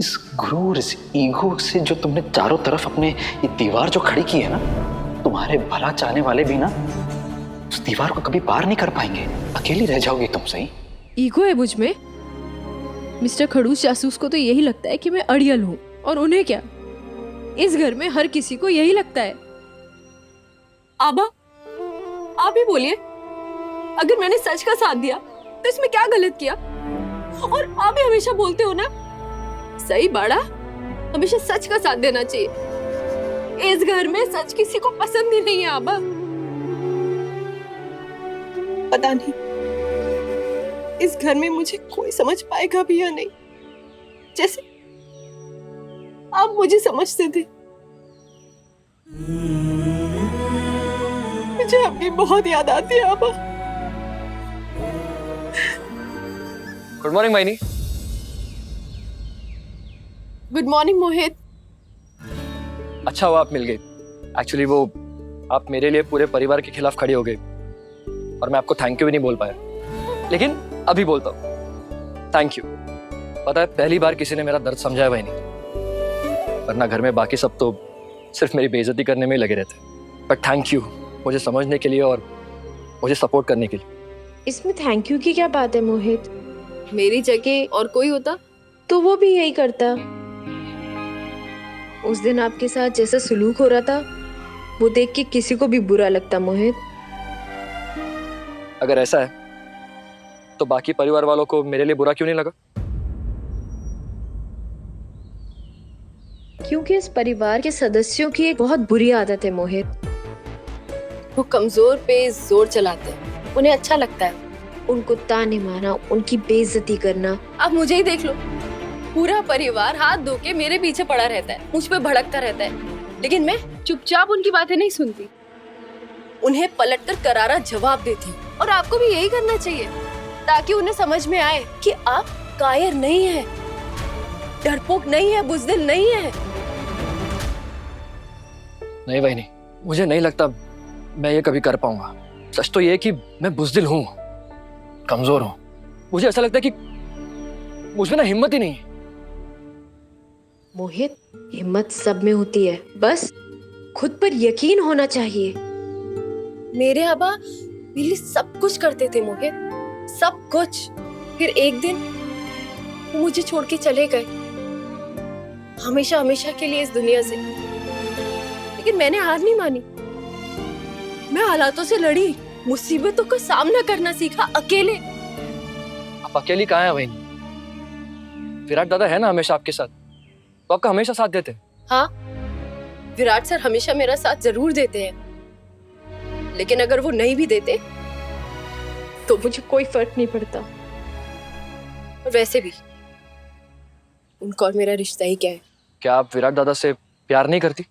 इस गुरूर, इस ईगो से जो तुमने चारों तरफ अपने ये दीवार जो खड़ी की है ना, तुम्हारे भला चाहने वाले भी ना उस दीवार को कभी पार नहीं कर पाएंगे। अकेली रह जाओगी तुम। सही ईगो है मुझ में? मिस्टर खड़ूस जासूस को तो यही लगता है कि मैं अड़ियल हूँ, और उन्हें क्या, इस घर में हर किसी को यही लगता है। आबा, आप ही बोलिए, अगर मैंने सच का साथ दिया तो इसमें क्या गलत किया? और आप ही हमेशा बोलते हो ना, सही बाड़ा, हमेशा सच का साथ देना चाहिए। इस घर में सच किसी को पसंद ही नहीं है आबा। पता नहीं इस घर में मुझे कोई समझ पाएगा भी या नहीं, जैसे आप मुझे समझते थे। मुझे आपकी बहुत याद आती है आबा। गुड मॉर्निंग मायनी। Good morning Mohit. अच्छा हुआ आप मिल गई। एक्चुअली वो आप मेरे लिए पूरे परिवार के खिलाफ खड़ी हो गई और मैं आपको थैंक यू भी नहीं बोल पाया, लेकिन अभी बोलता हूँ थैंक यू। पता है, पहली बार किसी ने मेरा दर्द समझाया भाई नहीं, वरना घर में बाकी सब तो सिर्फ मेरी बेइज्जती करने में ही लगे रहते। बट थैंक यू मुझे समझने के लिए और मुझे सपोर्ट करने के लिए। इसमें थैंक यू की क्या बात है मोहित? मेरी जगह और कोई होता तो वो भी यही करता। उस दिन आपके साथ जैसा सलूक हो रहा था वो देख के किसी को भी बुरा लगता मोहित। अगर ऐसा है तो बाकी परिवार वालों को मेरे लिए बुरा क्यों नहीं लगा? क्योंकि इस परिवार के सदस्यों की एक बहुत बुरी आदत है मोहित। वो कमजोर पे जोर चलाते हैं, उन्हें अच्छा लगता है। उनको ताने मारना, उनकी बेइज्जती करना। आप मुझे ही देख लो, पूरा परिवार हाथ धो के मेरे पीछे पड़ा रहता है, मुझ पे भड़कता रहता है, लेकिन मैं चुपचाप उनकी बातें नहीं सुनती, उन्हें पलटकर करारा जवाब देती। और आपको भी यही करना चाहिए, ताकि उन्हें समझ में आए कि आप कायर नहीं है, डरपोक नहीं है, बुज़दिल नहीं है। नहीं भाई नहीं, मुझे नहीं लगता मैं ये कभी कर पाऊंगा। सच तो ये है कि मैं बुज़दिल हूँ, कमजोर हूँ। मुझे ऐसा लगता है कि मुझ में ना हिम्मत ही नहीं है। मोहित, हिम्मत सब में होती है, बस खुद पर यकीन होना चाहिए। मेरे अब्बा मेरे लिए सब कुछ करते थे मोहित, सब कुछ। फिर एक दिन वो मुझे छोड़ के चले गए, हमेशा हमेशा के लिए इस दुनिया से। लेकिन मैंने हार नहीं मानी, मैं हालातों से लड़ी, मुसीबतों का सामना करना सीखा अकेले। आप अकेली कहाँ हैं बहन? विराट दादा है ना हमेशा आपके साथ, वो आपका हमेशा साथ देते हैं। हाँ, विराट सर हमेशा मेरा साथ जरूर देते हैं, लेकिन अगर वो नहीं भी देते तो मुझे कोई फर्क नहीं पड़ता। और वैसे भी उनका और मेरा रिश्ता ही क्या है? क्या आप विराट दादा से प्यार नहीं करती?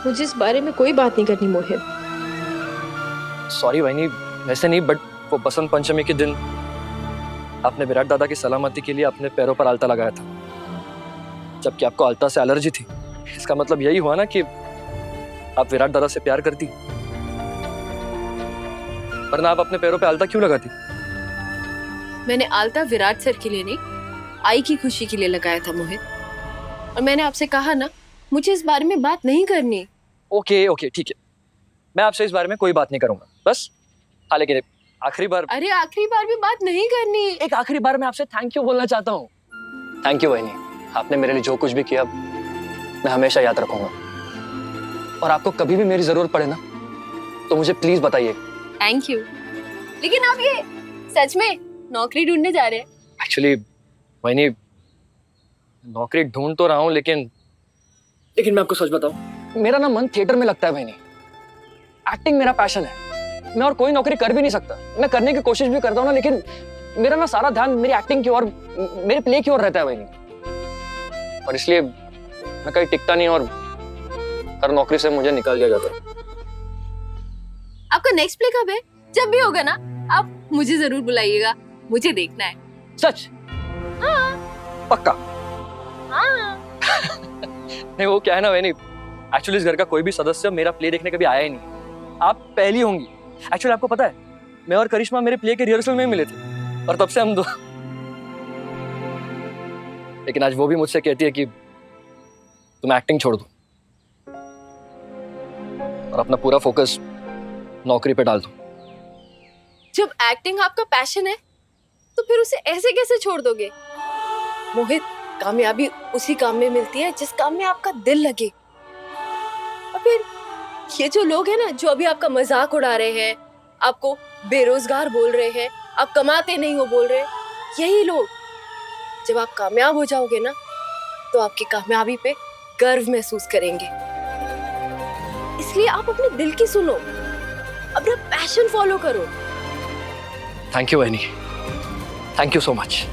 मुझे इस बारे में कोई बात नहीं करनी मोहित। सॉरी बहनी, वैसे नहीं, बट वो बसंत पंचमी के दिन आपने विराट दादा की सलामती के लिए अपने पैरों पर आलता लगाया था, जबकि आपको आलता से एलर्जी थी। इसका मतलब यही हुआ ना कि आप विराट दादा से प्यार करती, वरना आप अपने पैरों पे आलता क्यों लगाती? मैंने आलता विराट सर के लिए नहीं, आई की खुशी के लिए लगाया था मोहित। और मैंने आपसे कहा ना, मुझे इस बारे में बात नहीं करनी। ओके ओके ठीक है, मैं आपसे इस बारे में कोई बात नहीं करूंगा, बस। हाँ, लेकिन आखिरी बार, अरे आखिरी बार भी बात नहीं करनी। एक आखिरी बार मैं आपसे थैंक यू बोलना चाहता हूँ। थैंक यू बहनी, आपने मेरे लिए जो कुछ भी किया मैं हमेशा याद रखूंगा। और आपको कभी भी मेरी जरूरत पड़े ना तो मुझे प्लीज बताइए। Thank you. लेकिन आप ये सच में नौकरी ढूंढने जा रहे हैं? एक्चुअली बहनी, नौकरी ढूंढ तो रहा हूँ, लेकिन मैं आपको सच बताऊं, मेरा ना मन थिएटर में लगता है बहनी। एक्टिंग मेरा पैशन है, मैं और कोई नौकरी कर भी नहीं सकता। मैं करने की कोशिश भी करता हूँ ना, लेकिन मेरा ना सारा ध्यान मेरी एक्टिंग की ओर, मेरे प्ले की ओर रहता है बहनी। और इसलिए मैं कहीं टिकता नहीं और हर नौकरी से मुझे निकाल दिया जाता है। आपका नेक्स्ट प्ले कब है? जब भी होगा ना, आप मुझे जरूर बुलाइएगा, मुझे देखना है। सच? हाँ। पक्का? हाँ। नहीं, वो क्या है ना बहनी, एक्चुअली इस घर का कोई भी सदस्य मेरा प्ले देखने कभी आया ही नहीं। आप पहली होंगी। एक्चुअली आपको पता है, मैं और करिश्मा मेरे प्ले के रिहर्सल में ही मिले थे। और तब से हम दो। लेकिन आज वो भी मुझसे कहती है कि तुम एक्टिंग छोड़ दो और अपना पूरा फोकस नौकरी पे डाल दो। जब एक्टिंग आपका पैशन है तो फिर उसे ऐसे कैसे छोड़ दोगे? मोहित, कामयाबी उसी काम में मिलती है जिस काम में आपका दिल लगे। और फिर ये जो लोग हैं ना, जो अभी आपका मजाक उड़ा रहे हैं, आपको बेरोजगार बोल रहे हैं, आप कमाते नहीं हो बोल रहे हैं, यही लोग जब आप कामयाब हो जाओगे ना तो आपकी कामयाबी पे गर्व महसूस करेंगे। इसलिए आप अपने दिल की सुनो, अपना पैशन फॉलो करो। थैंक यू वैनी, thank you so much.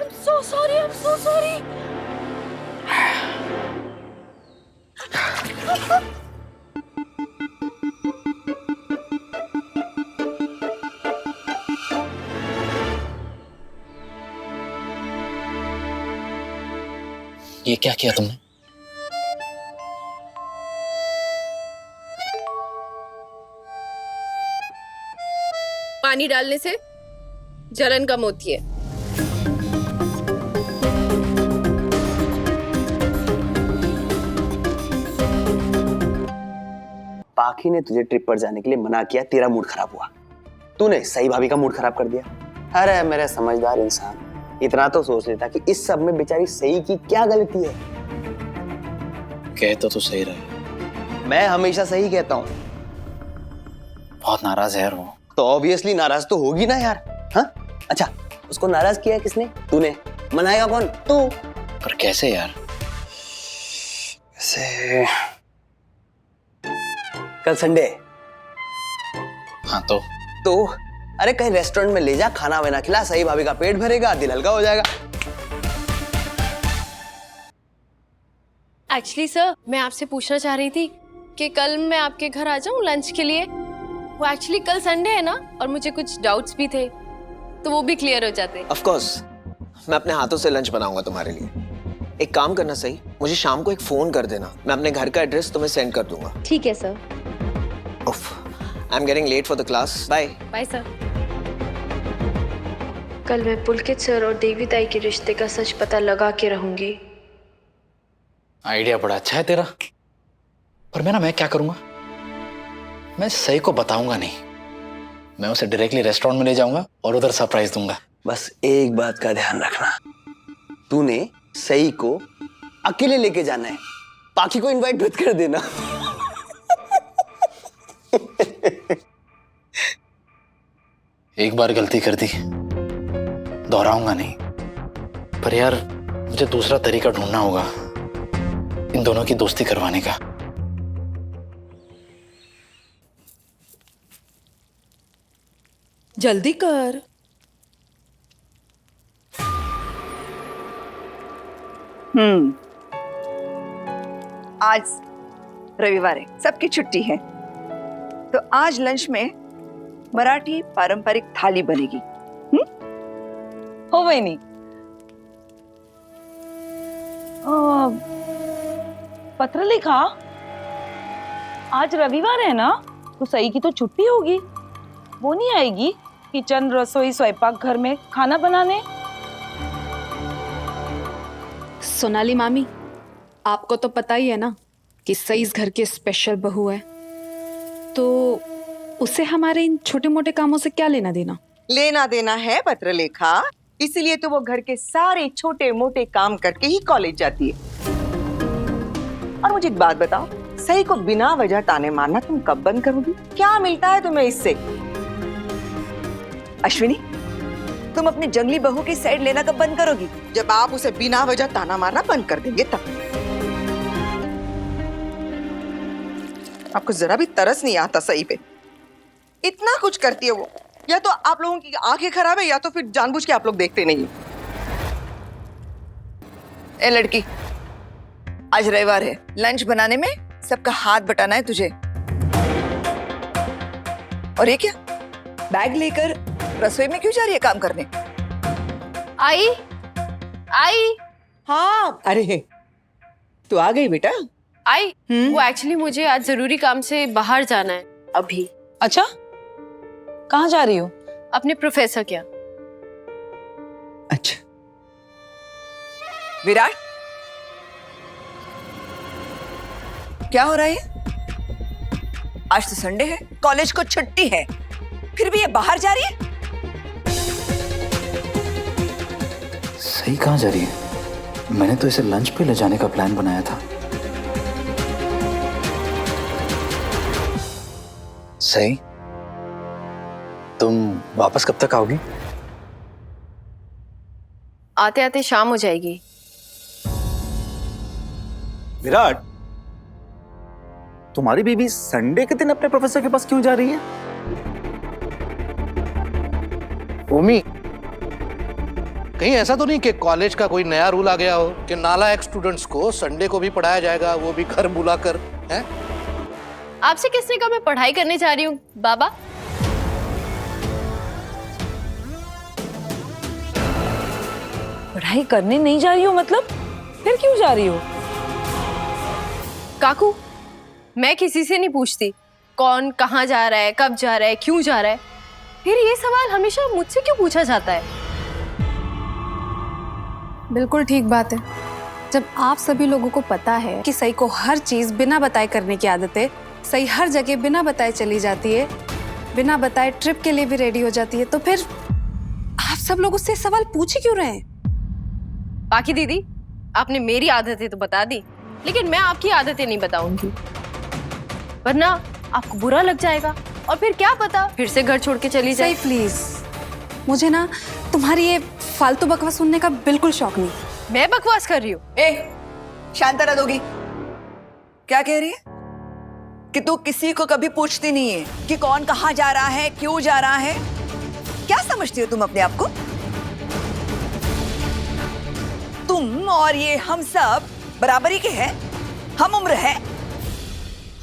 I'm so sorry, I'm so sorry. ये क्या किया तुमने? पानी डालने से जलन कम होती है। पाखी ने तुझे ट्रिप पर जाने के लिए मना किया, तेरा मूड खराब हुआ। तूने सही भाभी का मूड खराब कर दिया। अरे मेरे समझदार इंसान, इतना तो सोच लेता कि इस सब में बेचारी सही की क्या गलती है। कह तो सही रहे। मैं हमेशा सही कहता हूँ। बहुत नाराज है यार वो। तो ऑब्वियसली नाराज तो होगी ना यार। हाँ, अच्छा, उसको नाराज किया है किसने? तूने। मनाएगा कौन? तू। पर कैसे यार? कैसे? कल संडे। हाँ तो अरे कहीं रेस्टोरेंट में ले जा, खाना वाना खिला, सही भाभी का पेट भरेगा, दिल हल्का हो जाएगा। एक्चुअली सर, मैं आपसे पूछना चाह रही थी कि कल मैं आपके घर आ जाऊं लंच के लिए। वो एक्चुअली कल संडे है ना, और मुझे कुछ डाउट्स भी थे, तो वो भी क्लियर हो जाते। ऑफ कोर्स, मैं अपने हाथों से लंच बनाऊंगा तुम्हारे लिए। एक काम करना सही, मुझे शाम को एक फोन कर देना, मैं अपने घर का एड्रेस तुम्हें सेंड कर दूंगा। ठीक है सर। उफ, I am getting late for the class. Bye. Bye sir. कल मैं पुलकित सर और देवी ताई के रिश्ते का सच पता लगा के रहूंगी। आइडिया बड़ा अच्छा है तेरा, पर मैं क्या करूंगा? मैं सही को बताऊंगा नहीं, मैं उसे डायरेक्टली रेस्टोरेंट में ले जाऊंगा और उधर सरप्राइज दूंगा। बस एक बात का ध्यान रखना, तूने सही को अकेले लेके जाना है, पाखी को इनवाइट मत कर देना। एक बार गलती कर दी, दोहराऊंगा नहीं। पर यार मुझे दूसरा तरीका ढूंढना होगा इन दोनों की दोस्ती करवाने का। जल्दी कर। आज रविवार है, सबकी छुट्टी है, तो आज लंच में मराठी पारंपरिक थाली बनेगी। हो आओ बहनी। पत्र लिखा, आज रविवार है ना, तो सही की तो छुट्टी होगी, वो नहीं आएगी किचन रसोई स्वयंपाक घर में खाना बनाने? सोनाली मामी, आपको तो पता ही है ना कि सही इस घर की स्पेशल बहू है, तो उसे हमारे इन छोटे मोटे कामों से क्या लेना देना? लेना देना है पत्रलेखा, इसीलिए तो वो घर के सारे छोटे मोटे काम करके ही कॉलेज जाती है। और मुझे एक बात बताओ, सही को बिना वजह ताने मारना तुम कब बंद करोगी? क्या मिलता है तुम्हें इससे? अश्विनी, तुम अपनी जंगली बहू की साइड लेना कब बंद करोगी? जब आप उसे बिना वजह ताना मारना बंद कर देंगे तब। आपको जरा भी तरस नहीं आता सही पे, इतना कुछ करती है वो। या तो आप लोगों की आंखें खराब है या तो फिर जानबूझ के आप लोग देखते नहीं। ए लड़की, आज रविवार है, लंच बनाने में सबका हाथ बटाना है तुझे। और ये क्या, बैग लेकर रसोई में क्यों जा रही है काम करने? आई आई हाँ, अरे तू आ गई बेटा। आई वो एक्चुअली मुझे आज जरूरी काम से बाहर जाना है अभी। अच्छा, कहाँ जा रही हो? अपने प्रोफेसर क्या? अच्छा विराट, क्या हो रहा है? आज तो संडे है, कॉलेज को छुट्टी है, फिर भी ये बाहर जा रही है। सही कहाँ जा रही है? मैंने तो इसे लंच पे ले जाने का प्लान बनाया था। सही, तुम वापस कब तक आओगी? आते आते शाम हो जाएगी। विराट, तुम्हारी बीवी संडे के दिन अपने प्रोफेसर के पास क्यों जा रही है? ओमी, कहीं ऐसा तो नहीं कि कॉलेज का कोई नया रूल आ गया हो कि नालायक स्टूडेंट्स को संडे को भी पढ़ाया जाएगा, वो भी घर बुलाकर? हैं? आपसे किसने कहा मैं पढ़ाई करने जा रही हूँ बाबा? पढ़ाई करने नहीं जा रही हो मतलब? फिर क्यों जा रही हो? काकू, मैं किसी से नहीं पूछती कौन कहाँ जा रहा है, कब जा रहा है, क्यों जा रहा है। फिर ये सवाल हमेशा मुझसे क्यों पूछा जाता है? बिल्कुल ठीक बात है। जब आप सभी लोगों को पता है कि सही को हर चीज बिना बताए करने की आदत है, सही हर जगह बिना बताए चली जाती है, बिना बताए ट्रिप के लिए भी रेडी हो जाती है, तो फिर आप सब लोग उससे सवाल पूछ ही क्यों रहे हैं? बाकी दीदी, आपने मेरी आदतें तो बता दी, लेकिन मैं आपकी आदतें नहीं बताऊंगी, वरना आपको बुरा लग जाएगा और फिर क्या पता फिर से घर छोड़ के चली जाए। सही प्लीज, मुझे ना तुम्हारी ये फालतू बकवास सुनने का बिल्कुल शौक नहीं। मैं बकवास कर रही हूँ? ए, शांत रह दोगी? क्या कह रही है? कि तू किसी को कभी पूछती नहीं है कि कौन कहाँ जा रहा है, क्यों जा रहा है? क्या समझती हो तुम अपने आप को? तुम और ये हम सब बराबरी के हैं, हम उम्र है।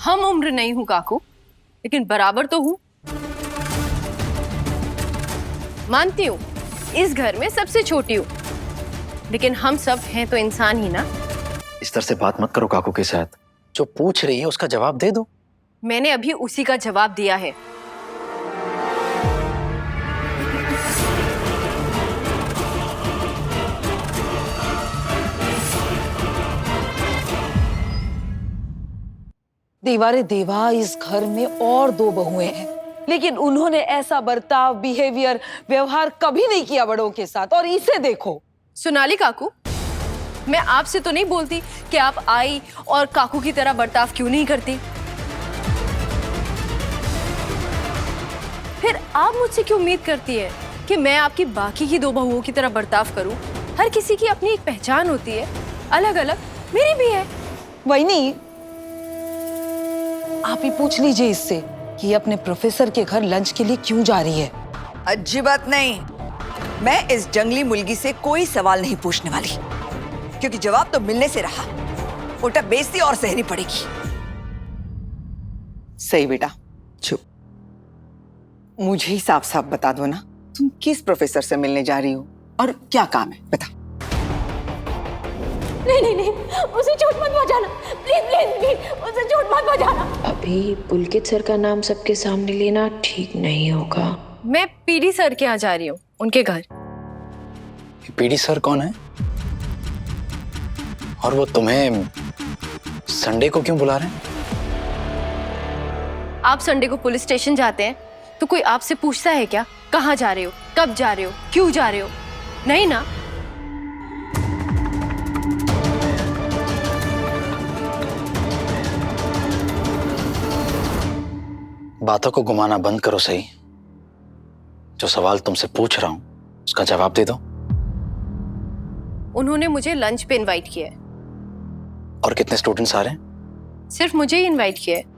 हम उम्र नहीं हूँ काकू, लेकिन बराबर तो हूँ। मानती हूँ इस घर में सबसे छोटी हूँ, लेकिन हम सब हैं तो इंसान ही ना। इस तरह से बात मत करो काकू के साथ। जो पूछ रही है उसका जवाब दे दो। मैंने अभी उसी का जवाब दिया है। देवा रे देवा, इस घर में और 2 बहुएं हैं, लेकिन उन्होंने ऐसा बर्ताव, बिहेवियर, व्यवहार कभी नहीं किया बड़ों के साथ। और इसे देखो। सोनाली काकू, मैं आपसे तो नहीं बोलती कि आप आई और काकू की तरह बर्ताव क्यों नहीं करती। फिर आप मुझसे क्यों उम्मीद करती है कि मैं आपकी बाकी की 2 बहुओं की तरह बर्ताव करूं? हर किसी की अपनी एक पहचान होती है, अलग अलग, मेरी भी है। वही नहीं, आप ही पूछ लीजिए इससे कि अपने प्रोफेसर के घर लंच के लिए क्यों जा रही है। अच्छी बात नहीं, मैं इस जंगली मुर्गी से कोई सवाल नहीं पूछने वाली, क्योंकि जवाब तो मिलने से रहा, उल्टा बेइज्जती और सहनी पड़ेगी। सही बेटा, चुप। मुझे ही साफ साफ बता दो ना, तुम किस प्रोफेसर से मिलने जा रही हो? और क्या काम है बता। नहीं नहीं नहीं, उसे चोट मत पहुंचाना, प्लीज प्लीज प्लीज, उसे चोट मत पहुंचाना। अभी पुलकित सर का नाम सबके सामने लेना ठीक नहीं होगा। मैं पीडी सर के यहाँ जा रही हूँ, उनके घर। पीडी सर कौन है? और वो तुम्हें संडे को क्यों बुला रहे हैं? आप संडे को पुलिस स्टेशन जाते हैं तो कोई आपसे पूछता है क्या कहाँ जा रहे हो, कब जा रहे हो, क्यों जा रहे हो? नहीं ना। बातों को घुमाना बंद करो सही। जो सवाल तुमसे पूछ रहा हूं उसका जवाब दे दो। उन्होंने मुझे लंच पे इनवाइट किया है। और कितने स्टूडेंट्स आ रहे हैं? सिर्फ मुझे ही इनवाइट किया है।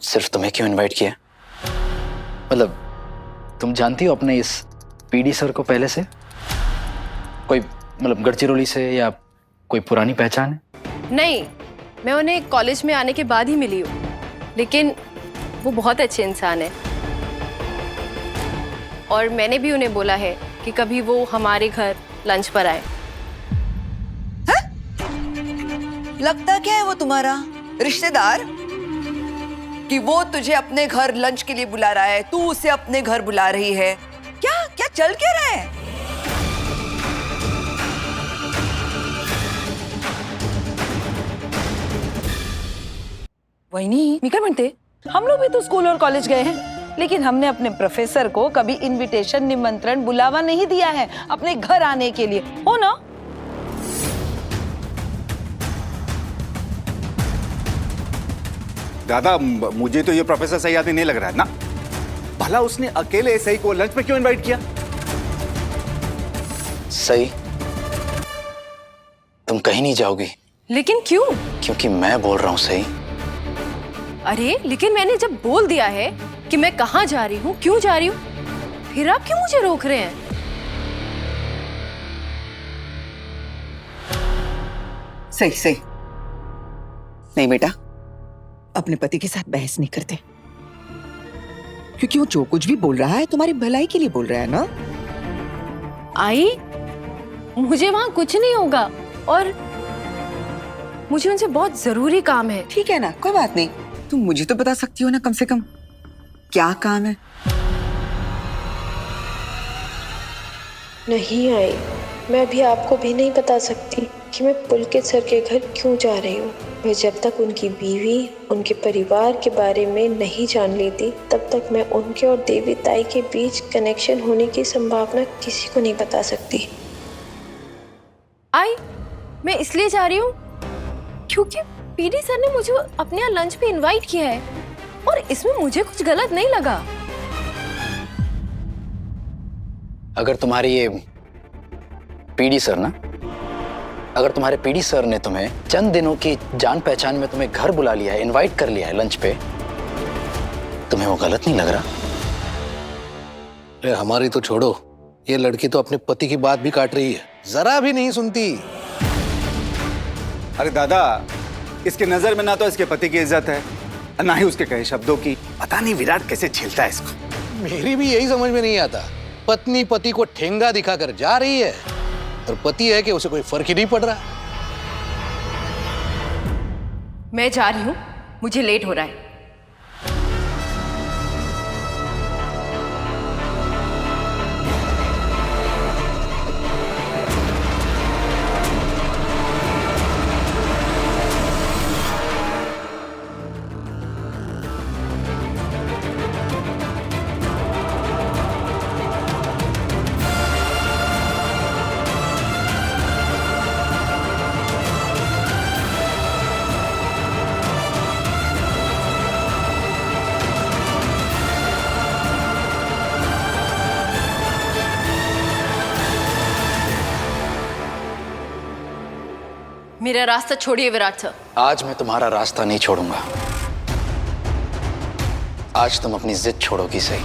सिर्फ तुम्हें क्यों इनवाइट किया? मतलब तुम जानती हो अपने इस पीडी सर को पहले से? कोई मतलब गढ़चिरौली से या कोई पुरानी पहचान है? नहीं, मैं उन्हें कॉलेज में आने के बाद ही मिली हूँ, लेकिन वो बहुत अच्छे इंसान है। और मैंने भी उन्हें बोला है कि कभी वो हमारे घर लंच पर आए। लगता क्या है वो तुम्हारा रिश्तेदार कि वो तुझे अपने घर लंच के लिए बुला रहा है, तू उसे अपने घर बुला रही है? क्या क्या चल क्या रहा है? वही मी काय म्हणते, हम लोग भी तो स्कूल और कॉलेज गए हैं, लेकिन हमने अपने प्रोफेसर को कभी इनविटेशन, निमंत्रण, बुलावा नहीं दिया है अपने घर आने के लिए, हो ना? दादा मुझे तो ये प्रोफेसर सही आदमी नहीं लग रहा है ना। भला उसने अकेले सही को लंच पे क्यों इनवाइट किया? सही, तुम कहीं नहीं जाओगी। लेकिन क्यों? क्योंकि मैं बोल रहा हूं सही। अरे लेकिन मैंने जब बोल दिया है कि मैं कहाँ जा रही हूँ, क्यों जा रही हूँ, फिर आप क्यों मुझे रोक रहे हैं? सही सही। नहीं बेटा, अपने पति के साथ बहस नहीं करते, क्योंकि वो जो कुछ भी बोल रहा है तुम्हारी भलाई के लिए बोल रहा है ना। आई, मुझे वहां कुछ नहीं होगा और मुझे उनसे बहुत जरूरी काम है। ठीक है ना, कोई बात नहीं, तुम मुझे तो बता सकती हो ना कम से कम क्या काम है। नहीं आई, मैं भी आपको भी नहीं बता सकती कि मैं पुलकित सर के घर क्यों जा रही हूँ। मैं जब तक उनकी बीवी, उनके परिवार के बारे में नहीं जान लेती, तब तक मैं उनके और देवी ताई के बीच कनेक्शन होने की संभावना किसी को नहीं बता सकती। आई, मैं इसलिए जा रही हूँ क्योंकि पीडी सर ने मुझे अपने यहाँ लंच पे इनवाइट किया है और इसमें मुझे कुछ गलत नहीं लगा। अगर तुम्हारी ये पीडी सर ना, अगर तुम्हारे पीडी सर ने तुम्हें चंद दिनों की जान पहचान में तुम्हें घर बुला लिया है, इनवाइट कर लिया है लंच पे, तुम्हें वो गलत नहीं लग रहा? अरे हमारी तो छोड़ो, ये लड़की तो अपने पति की बात भी काट रही है, जरा भी नहीं सुनती। अरे दादा, इसके नजर में ना तो इसके पति की इज्जत है, ना ही उसके कहे शब्दों की। पता नहीं विराट कैसे झेलता है इसको। मेरी भी यही समझ में नहीं आता। पत्नी पति को ठेंगा दिखाकर जा रही है और पति है कि उसे कोई फर्क ही नहीं पड़ रहा। मैं जा रही हूँ, मुझे लेट हो रहा है। मेरा रास्ता छोड़िए विराट सर। आज मैं तुम्हारा रास्ता नहीं छोड़ूंगा। आज तुम अपनी जिद छोड़ोगी सही।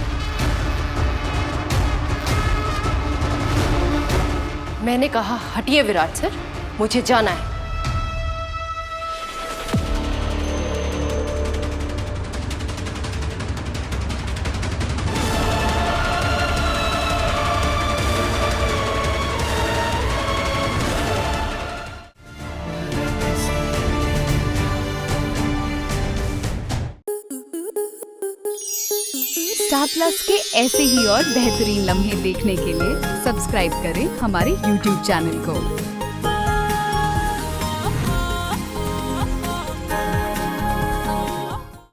मैंने कहा हटिए विराट सर, मुझे जाना है। स्टार प्लस के ऐसे ही और बेहतरीन लम्हे देखने के लिए सब्सक्राइब करें हमारे YouTube चैनल को।